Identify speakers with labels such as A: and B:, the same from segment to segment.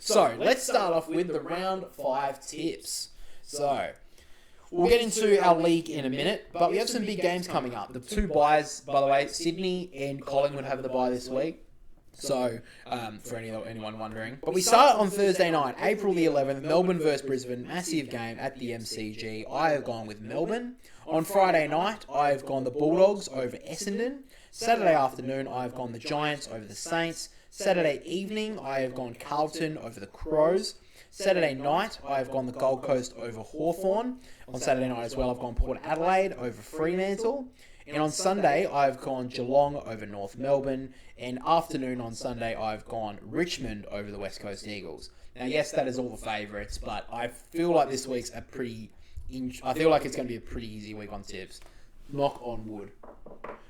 A: So, let's start off with the round 5 tips. So, we'll get into our league in a minute, but we have some big games coming up. The 2 byes, by the way, Sydney and Collingwood have the bye this week. So, for anyone wondering. But we start on Thursday night, April the 11th, Melbourne versus Brisbane. Massive game at the MCG. I have gone with Melbourne. On Friday night, I have gone the Bulldogs over Essendon. Saturday afternoon, I have gone the Giants over the Saints. Saturday evening, I have gone Carlton over the Crows. Saturday night, I have gone the Gold Coast over Hawthorn. On Saturday night as well, I've gone Port Adelaide over Fremantle. And on Sunday, I've gone Geelong over North Melbourne. And afternoon on Sunday, I've gone Richmond over the West Coast Eagles. Now, yes, that is all the favourites, but I feel like this week's I feel like it's going to be a pretty easy week on tips. Knock on wood.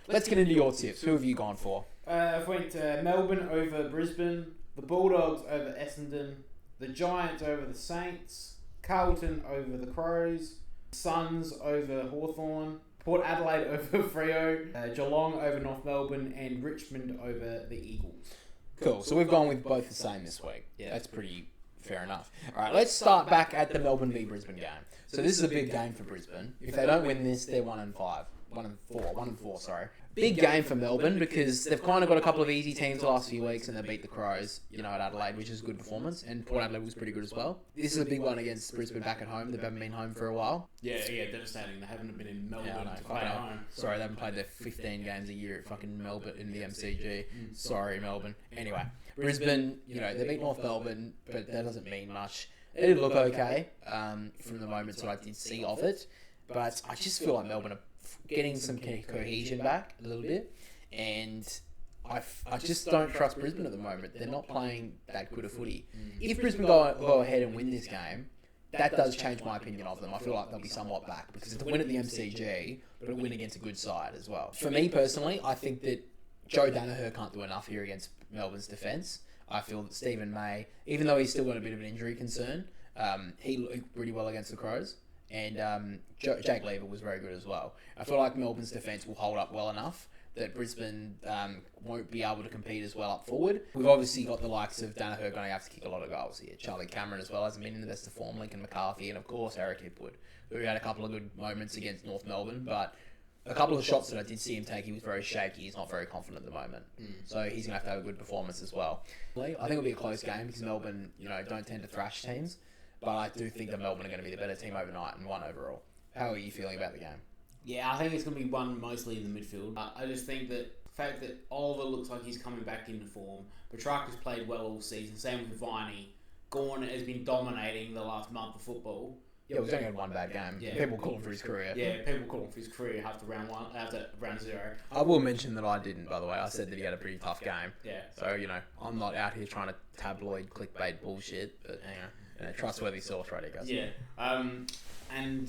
A: Let's get into your tips. Who have you gone for?
B: I've went Melbourne over Brisbane, the Bulldogs over Essendon, the Giants over the Saints, Carlton over the Crows, Suns over Hawthorn, Port Adelaide over Freo, Geelong over North Melbourne, and Richmond over the Eagles.
A: Cool. So we've gone with both the same this week. Yeah, that's pretty fair enough. All right, let's start back at the Melbourne v Brisbane game. So this is a big game for Brisbane. If they don't win this, they're 1-5. 1-4, sorry. Big game for Melbourne because they've kind of got a couple of easy teams the last few weeks and they beat the Crows, at Adelaide, which is a good performance. And Port Adelaide was pretty good as well. This is a big one against Brisbane back at home. They haven't been home for a while.
B: Yeah, devastating. They haven't been in Melbourne to play at home.
A: Sorry, they haven't played their 15 games a year at fucking Melbourne in the MCG. Sorry, Melbourne. Anyway, Brisbane, they beat North Melbourne, but that doesn't mean much. It did look okay from the moments that I did see of it. But I just feel like Melbourne are getting some cohesion back a little bit, and I just don't trust Brisbane at the moment. They're not playing that good a footy. If Brisbane go ahead and win this game, that does change my opinion of them. I feel like they'll be somewhat back because it's a win at the MCG, but a win against a good side as well. For me personally, I think that Joe Danaher can't do enough here against Melbourne's defence. I feel that Stephen May, even though he's still got a bit of an injury concern, he looked pretty well against the Crows. And Jake Lever was very good as well. I feel like Melbourne's defence will hold up well enough that Brisbane won't be able to compete as well up forward. We've obviously got the likes of Danaher going to have to kick a lot of goals here. Charlie Cameron as well hasn't been in the best of form. Lincoln McCarthy and of course Eric Hipwood, who had a couple of good moments against North Melbourne, but a couple of shots that I did see him take, he was very shaky. He's not very confident at the moment. So he's going to have a good performance as well. I think it'll be a close game because Melbourne, don't tend to thrash teams. But I do think that Melbourne are going to be the better team overnight and won overall. How are you feeling about the game?
B: Yeah, I think it's going to be won mostly in the midfield. I just think that the fact that Oliver looks like he's coming back into form, Petrarca's played well all season, same with Viney. Gorn has been dominating the last month of football.
A: Yeah, we've only had one bad game. Yeah. People call him for his career.
B: Yeah, people call him for his career after round 0.
A: I will mention that I didn't, by the way. I said that he had a pretty tough game.
B: Yeah.
A: So, I'm not out here trying to tabloid clickbait bullshit, but trustworthy source, right, guys?
B: Yeah. And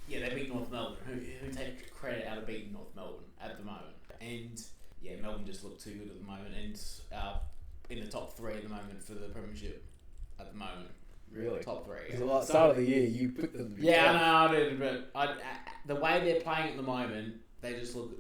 B: they beat North Melbourne. Who take credit out of beating North Melbourne at the moment? And Melbourne just look too good at the moment, and in the top 3 at the moment for the premiership at the moment.
A: Really?
B: Top 3.
A: Because at the start of the year, you put them.
B: Yeah, I know, I did, but the way they're playing at the moment, they just look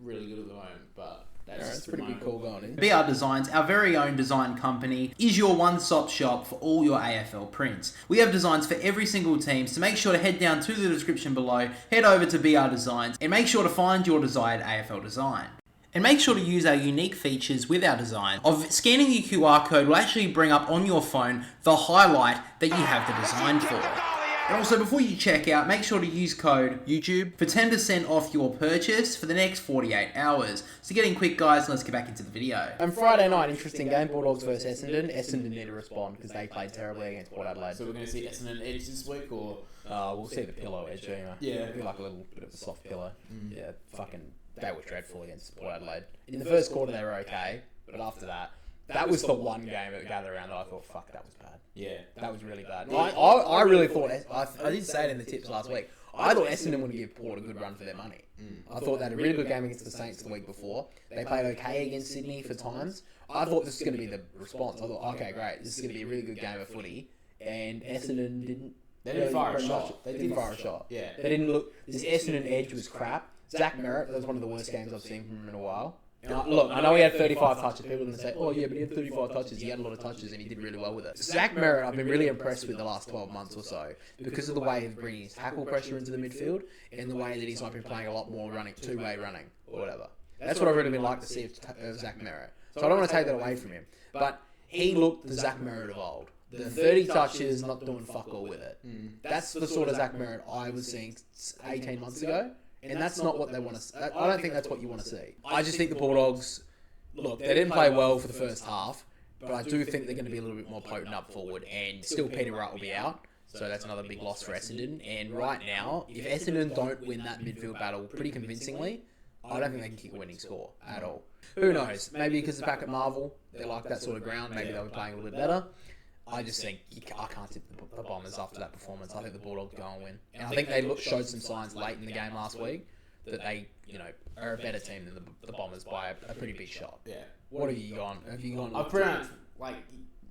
B: really good at the moment. But
A: that's pretty big call going in.
C: BR Designs, our very own design company, is your one-stop shop for all your AFL prints. We have designs for every single team, so make sure to head down to the description below, head over to BR Designs, and make sure to find your desired AFL design. And make sure to use our unique features with our design of scanning your QR code will actually bring up on your phone the highlight that you have the design for. And also, before you check out, make sure to use code YouTube for 10% off your purchase for the next 48 hours. So get in quick, guys, and let's get back into the video.
A: And Friday night, interesting game, Bulldogs versus Essendon. Essendon need to respond because they played terribly against Port Adelaide.
B: So we're going to see Essendon edge this week, or?
A: We'll see the pillow edge,
B: Yeah.
A: It'll be like a little bit of a soft pillow. Yeah, they were dreadful against Port Adelaide. In the first quarter, they were okay, but after that was the one game at the gather round that I thought, fuck, that was bad.
B: Yeah.
A: That was really bad. I really thought, I did say it in the tips last week, I thought Essendon would give Port a good run for their money. I thought they had a really good game against the Saints the week before. They played okay against Sydney for times. I thought this was going to be the response. I thought, okay, great, this is going to be a really good game of footy. And Essendon didn't.
B: They didn't fire a shot.
A: They didn't fire a shot.
B: Yeah.
A: They didn't look. This Essendon edge was crap. Zach Merritt, that was one of the worst games I've seen from him in a while. Look, I know he had 35 touches. People are going to say, oh yeah, but he had 35 touches. He had a lot of touches and he did really well with it. Zach Merritt, I've been really impressed with the last 12 months or so because of the way he's bringing his tackle pressure into the midfield and the way that he's been playing a lot more running, two-way running or whatever. That's what I've really been like to see of Zach Merritt. So I don't want to take that away from him. But he looked the Zach Merritt of old. The 30 touches, not doing fuck all with it. That's the sort of Zach Merritt I was seeing 18 months ago. And that's not what they want to. I don't think that's what you want to see. I just think the Bulldogs, look, they didn't play well for the first half, but I do think they're going to be a little bit more potent up forward. And still, Peter Wright will be out, so that's another big loss for Essendon. And right now, if Essendon don't win that midfield battle pretty convincingly, I don't think they can kick a winning score at all. Who knows? Maybe because it's back at Marvel, they like that sort of ground. Maybe they'll be playing a little bit better. I just think I can't tip the Bombers after that performance. I think the Bulldogs go and win. And I think they showed some signs late in the game last week that they, are a better team than the Bombers by a pretty big shot.
B: Yeah.
A: What have you gone?
B: I've pretty much,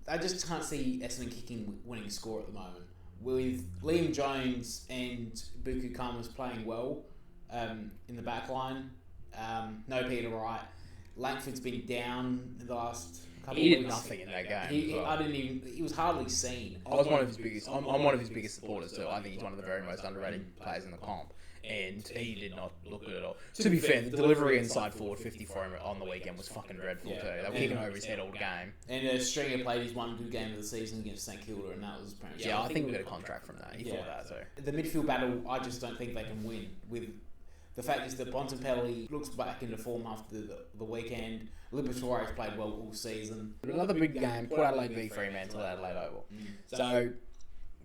B: I just can't see Essendon kicking winning score at the moment. With Liam Jones and Buku Kama's playing well in the back line. No Peter Wright. Langford's been down in the last...
A: He did nothing in that game.
B: He was hardly seen.
A: I was one of his biggest. I'm one of his biggest supporters too. I think he's one of the very most underrated players in the comp, and he did not look good at all. To be fair, the delivery inside forward 50 for him on the weekend was fucking dreadful too. They were kicking over his head all game.
B: And Stringer played his one good game of the season against St Kilda, and that was apparently.
A: Yeah, I think we got a contract from that. He thought that too.
B: The midfield battle, I just don't think they can win with. The fact is that Bontempelli looks back into form after the weekend. Liberatore's played well all season.
A: But another big game, Port Adelaide v Fremantle at Adelaide Oval. So,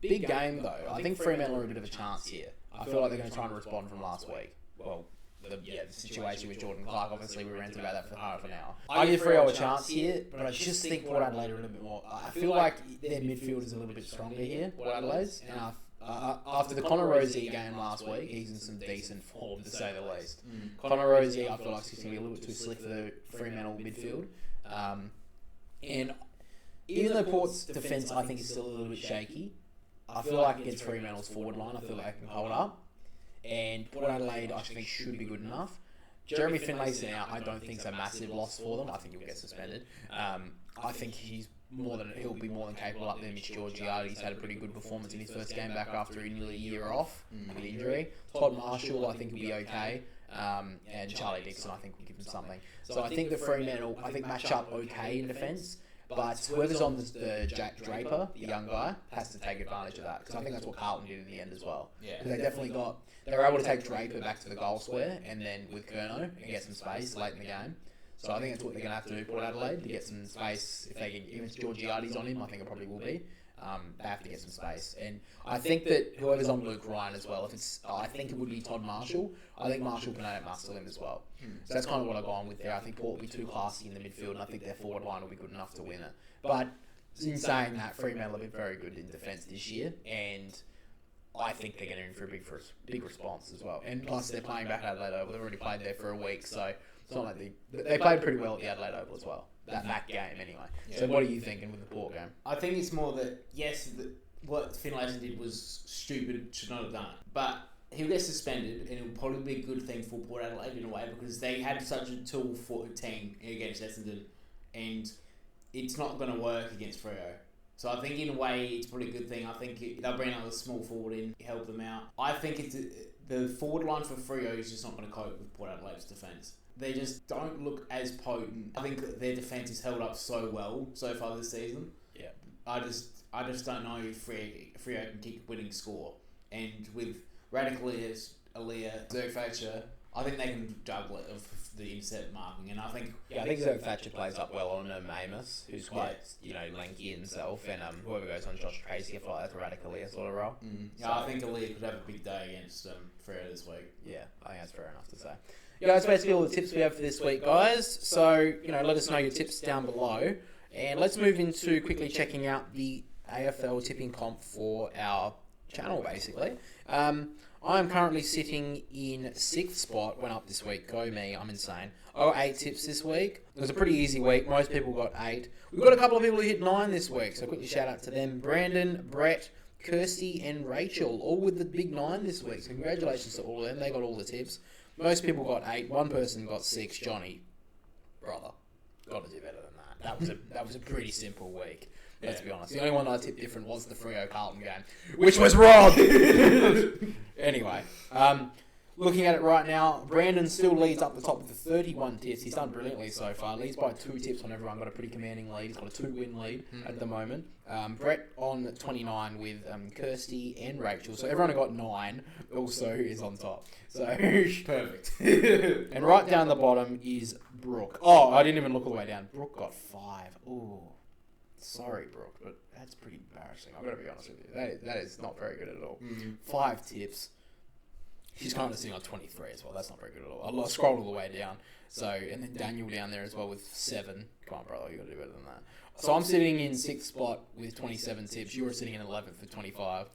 A: big game though. I think Fremantle are a bit of a chance here. I feel like they're going to try and respond from last week. Well, the situation with Jordan Clark, obviously we ranted about that for half an hour. I give Freo a chance here, but I just think Port Adelaide are a little bit more... I feel like their midfield is a little bit stronger here, Port Adelaide's, and after the Connor Rozee game last week, he's in some decent form to say the least. Connor Rozee, I feel like he's going to be a little bit too slick for the Fremantle midfield. And even though Port's defence, I think, is still a little bit shaky, I feel like against Fremantle's forward line, I feel like they can hold up. And Port Adelaide, I think, should be good enough. Jeremy Finlayson out, I don't think is a massive loss for them. I think he'll get suspended. I think he'll be more than capable up there. Mitch Georgiades had a pretty good performance in his first game back after nearly a year off with injury. Todd Marshall, I think, will be okay. And Charlie Dixon, I think, will give him something. So I think the Fremantle, match up okay in defence. But whoever's on the Jack Draper, the young guy, has to take advantage of that. Because I think that's what Carlton did in the end as well.
B: Yeah.
A: They were able to take Draper back to the goal square and then with Curnow and get some space late in the game. So I think that's what they're going to have to do, Port Adelaide, to get some space. If they can, even if Georgiades on him, I think it probably will be. They have to get some space. And I think that whoever's on Luke Ryan as well, I think it would be Todd Marshall. I think Marshall can muscle him as well. So that's kind of what I've gone with there. I think Port will be too classy in the midfield, and I think their forward line will be good enough to win it. But in saying that, Fremantle have been very good in defence this year, and I think they're getting in for a big response as well. And plus, they're playing back at Adelaide Oval. They've already played there for a week, so it's not like they played pretty well at the Adelaide Oval as well. That game, anyway. Yeah. So what are you thinking with the Port game?
B: I think it's more that, yes, what Finlayson did was stupid, should not have done it. But he'll get suspended, and it'll probably be a good thing for Port Adelaide in a way, because they had such a tool for team against Essendon, and it's not going to work against Freo. So I think in a way it's probably a good thing. I think they'll bring another small forward in, help them out. I think the forward line for Freo is just not going to cope with Port Adelaide's defence. They just don't look as potent. I think their defence is held up so well so far this season. Yeah. I just don't know if Freo can kick a winning score. And with Radicalias, Aaliyah, Zerg Thatcher, I think they can juggle it of the intercept marking. And I think
A: Zerg Thatcher plays up well on Amos, who's quite lanky himself, and whoever goes on Josh Tracy, I feel like that's a Radicalias sort of role.
B: Yeah, so I think Aaliyah could have a big day against Freo this week.
A: Yeah, I think that's fair enough to say. Yeah, that's basically all the tips we have for this week, guys. So, let us know your tips down below. And let's move into quickly checking out the AFL tipping comp for our channel, basically. I am currently sitting in 6th spot, went up this week. Go me, I'm insane. I got 8 tips this week. It was a pretty easy week. Most people got 8. We've got a couple of people who hit 9 this week, so quickly shout out to them. Brandon, Brett, Kirsty, and Rachel, all with the big 9 this week. So congratulations to all of them. They got all the tips. Most people got 8. One person got 6, Johnny. brother, got to do better than that. That was a pretty simple week. Let's be honest. The only one I tipped different was the Freo Carlton game, which was wrong. Anyway, looking at it right now, Brandon still leads up the top with the 31 tips. He's done brilliantly so far. Leads by 2 tips on everyone. Got a pretty commanding lead. He's got a 2-win lead at the moment. Brett on 29 with Kirsty and Rachel. So everyone who got 9 also is on top. So
B: Perfect.
A: and right down the bottom is Brooke. Oh, I didn't even look all the way down. Brooke got 5. Ooh. Sorry, Brooke, but that's pretty embarrassing. I've got to be honest with you. That is not very good at all. 5 tips. She's kind of sitting on 23 as well. That's not very good at all. I scrolled all the way down. So, and then Daniel down there as well with 7. Come on, brother, you got to do better than that. So I'm sitting in 6th spot with 27 tips. You were sitting in 11th with 25.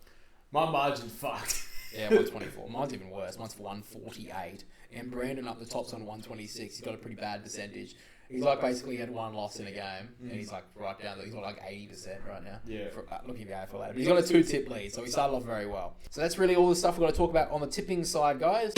B: My margin's fucked.
A: Yeah, 124. Mine's even worse. Mine's 148. And Brandon up the top's on 126. He's got a pretty bad percentage. He's like basically had 1 loss in a game, and he's like right down there. He's got like 80% right now.
B: Yeah.
A: For, looking at the AFL ladder. But he's got a 2-tip lead, so he started off very well. So that's really all the stuff we've got to talk about on the tipping side, guys.